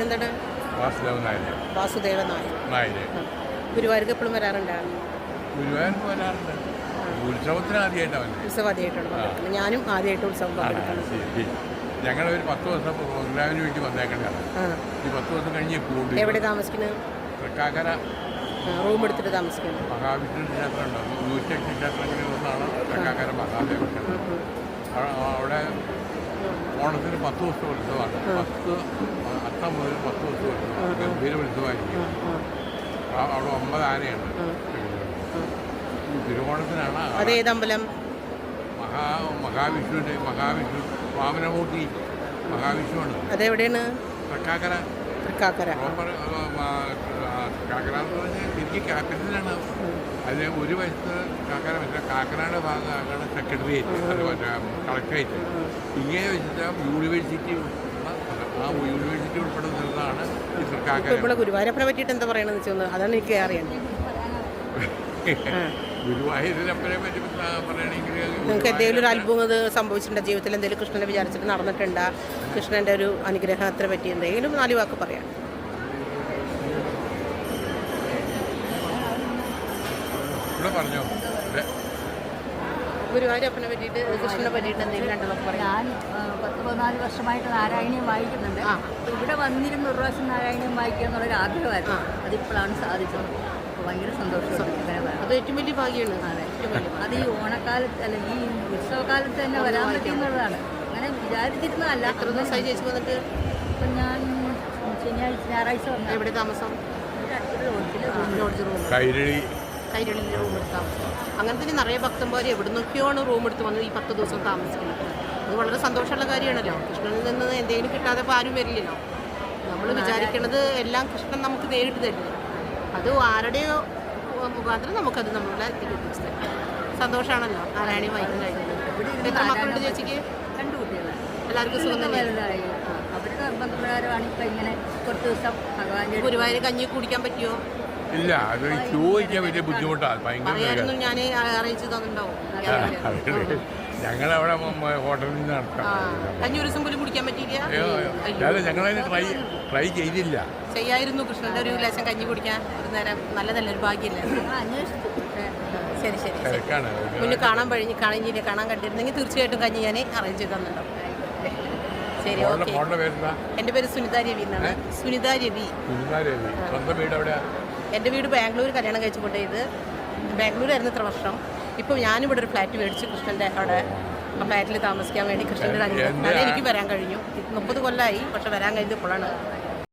എന്താണ്? വാസുദേവൻ നായർ. ഗുരുവായൂർക്ക് എപ്പോഴും വരാറുണ്ടായിരുന്നു. ഉത്സവത്തിന് ആദ്യമായിട്ടാണ്. ഉത്സവം ആദ്യമായിട്ടാണ്. ഞാനും ആദ്യമായിട്ട് ഉത്സവം പങ്കെടുക്കുന്നത്. ഞങ്ങളൊരു 10 ദിവസം പ്രോഗ്രാമിന് വേണ്ടി വന്നേക്കണ്ടാണ്. ഈ 10 ദിവസം കഴിഞ്ഞ് കൂടുതൽ. എവിടെ താമസിക്കുന്നത്? തൃക്കാക്കര. റൂം എടുത്തിട്ട് താമസിക്കുന്നത്. മഹാവിഷ്ണു ക്ഷേത്രം ഉണ്ടോ? 108 ക്ഷേത്രങ്ങളിൽ ഒന്നാണ് തൃക്കാക്കര മഹാദേവ ക്ഷേത്രം. അവിടെ ഓണത്തിന് 10 ദിവസം ഉത്സവമാണ്. അത്തം മുതൽ 10 ദിവസം ഉത്സവം. ഗംഭീര ഉത്സവമായിരിക്കും. അവിടെ 9 ആനയാണ്. തിരുവോണത്തിനാണ്. അതേതമ്പലം? മഹാവിഷ്ണു വാമനമൂർത്തി മഹാവിഷ്ണുവാണ്. അതെവിടെയാണ്? തൃക്കാക്കര. തൃക്കാക്കര എന്ന് പറഞ്ഞാൽ എനിക്ക് ക്യാപിറ്റലാണ്. അതിന് ഒരു വയസ്സ് കാക്കര മറ്റേ കാക്കനാട് ഭാഗമാണ് സെക്രട്ടറിയേറ്റ്, മറ്റേ കളക്ടറേറ്റ്. ഇങ്ങനെ വെച്ചിട്ട് യൂണിവേഴ്സിറ്റി ഉൾപ്പെടുന്നതാണ് ഈ തൃക്കാക്കര. ഇപ്പോൾ ഗുരുവായൂരപ്പനെ പറ്റിയിട്ട് എന്താ പറയണമെന്ന് വെച്ചാൽ അതാണ് എനിക്ക് അറിയേണ്ടത്. ഗുരുവായൂരപ്പനെ പറ്റി പറയുകയാണെങ്കിൽ നിങ്ങൾക്ക് എന്തെങ്കിലും ഒരു അത്ഭുതം സംഭവിച്ചിട്ടുണ്ടോ ജീവിതത്തിൽ? എന്തെങ്കിലും കൃഷ്ണനെ വിചാരിച്ചിട്ട് നടന്നിട്ടുണ്ടോ? കൃഷ്ണൻ്റെ ഒരു അനുഗ്രഹത്തെ പറ്റി എന്തെങ്കിലും 4 വാക്ക് പറയാം. ഇവിടെ പറഞ്ഞോ. ഗുരുവായൂരപ്പനെ പറ്റിയിട്ട് കൃഷ്ണനെ പറ്റിയിട്ട് എന്തെങ്കിലും 2 വാക്ക് പറയാം. ഞാൻ 10-14 വർഷമായിട്ട് നാരായണീയം വായിക്കുന്നുണ്ട്. ഇവിടെ വന്നിരുന്ന് ഒരു പ്രാവശ്യം നാരായണീയം വായിക്കുക എന്നുള്ളൊരു ആഗ്രഹമായിരുന്നു. അതിപ്പോഴാണ് സാധിച്ചത്. ഭയങ്കര സന്തോഷം. അത് ഏറ്റവും വലിയ ഭാഗ്യമാണ്. അത് ഈ ഓണക്കാലത്ത് അല്ലെങ്കിൽ ഈ ഉത്സവകാലത്ത് തന്നെ വരാൻ പറ്റുമെന്നുള്ളതാണ്. അങ്ങനെ വിചാരിച്ചിരുന്നതല്ല. എത്ര ദിവസമായി ചേച്ചി വന്നിട്ട്? ഇപ്പം ഞാൻ ഞായറാഴ്ച വന്നു. എവിടെ താമസം? കൈരളി റൂം എടുത്ത് താമസം. അങ്ങനെ തന്നെ നിറയെ ഭക്തന്മാർ എവിടെ നോക്കിയാണ് റൂം എടുത്ത് വന്നത് ഈ 10 ദിവസം താമസിക്കുന്നത്. അത് വളരെ സന്തോഷമുള്ള കാര്യമാണല്ലോ. കൃഷ്ണനിൽ നിന്ന് എന്തെങ്കിലും കിട്ടാതെ ആരും വരില്ലല്ലോ. നമ്മൾ വിചാരിക്കുന്നത് എല്ലാം കൃഷ്ണൻ നമുക്ക് നേരിട്ട് തരില്ല. അത് ആരുടെയോ മുഖാന്തരം നമുക്കത് നമ്മളെ എത്തിക്കിട്ടും. സന്തോഷമാണല്ലോ നാരായണി വായിക്കാൻ കഴിയുന്നത്. എത്ര മക്കളുണ്ട് ചേച്ചിക്ക്? 2 കുട്ടികൾ. എല്ലാവർക്കും സുഖം തന്നെ? അവരുടെ നിർബന്ധപ്രകാരമാണ് ഇപ്പം ഇങ്ങനെ കുറച്ച് ദിവസം ഭഗവാന്റെ. ഗുരുവായൂർ കഞ്ഞി കുടിക്കാൻ പറ്റുമോ? ഇല്ല, അത് ചോദിക്കാൻ വലിയ ബുദ്ധിമുട്ടാണ്. ഭയങ്കര ഞാൻ അറിയിച്ചു തന്നിട്ടുണ്ടാവും. ഞങ്ങളവിടെ ഹോട്ടലിൽ നിന്ന് നടത്താം. കഞ്ഞി ഒരു ദിവസം പോലും കുടിക്കാൻ പറ്റിയില്ല. ഞങ്ങളതിന് ട്രൈ ചെയ്തില്ല. ചെയ്യായിരുന്നു കൃഷ്ണന്റെ ഒരു ലേശം കഞ്ഞി കുടിക്കാൻ ഒരു നേരം. നല്ലതല്ല, ഒരു ഭാഗ്യമില്ല. ശരി ശരി. മുന്നേ കാണാൻ കണ്ടിരുന്നെങ്കിൽ തീർച്ചയായിട്ടും കഞ്ഞി ഞാൻ അറേഞ്ച് ചെയ്ത് തന്നിട്ടുണ്ടാവും. ശരി, ഓക്കെ. എൻ്റെ പേര് സുനിത രവി എന്നാണ്. സുനിത രവി. എൻ്റെ വീട് ബാംഗ്ലൂർ. കല്യാണം കഴിച്ചു കൊണ്ടേത് ബാംഗ്ലൂരായിരുന്നു ഇത്ര വർഷം. ഇപ്പോൾ ഞാനിവിടെ ഒരു ഫ്ലാറ്റ് മേടിച്ചു കൃഷ്ണൻ്റെ അവിടെ. ആ ഫ്ലാറ്റിൽ താമസിക്കാൻ വേണ്ടി കൃഷ്ണൻ്റെ അനുഗ്രഹം എനിക്ക് വരാൻ കഴിഞ്ഞു. 30 കൊല്ലമായി, പക്ഷെ വരാൻ കഴിഞ്ഞപ്പോഴാണ്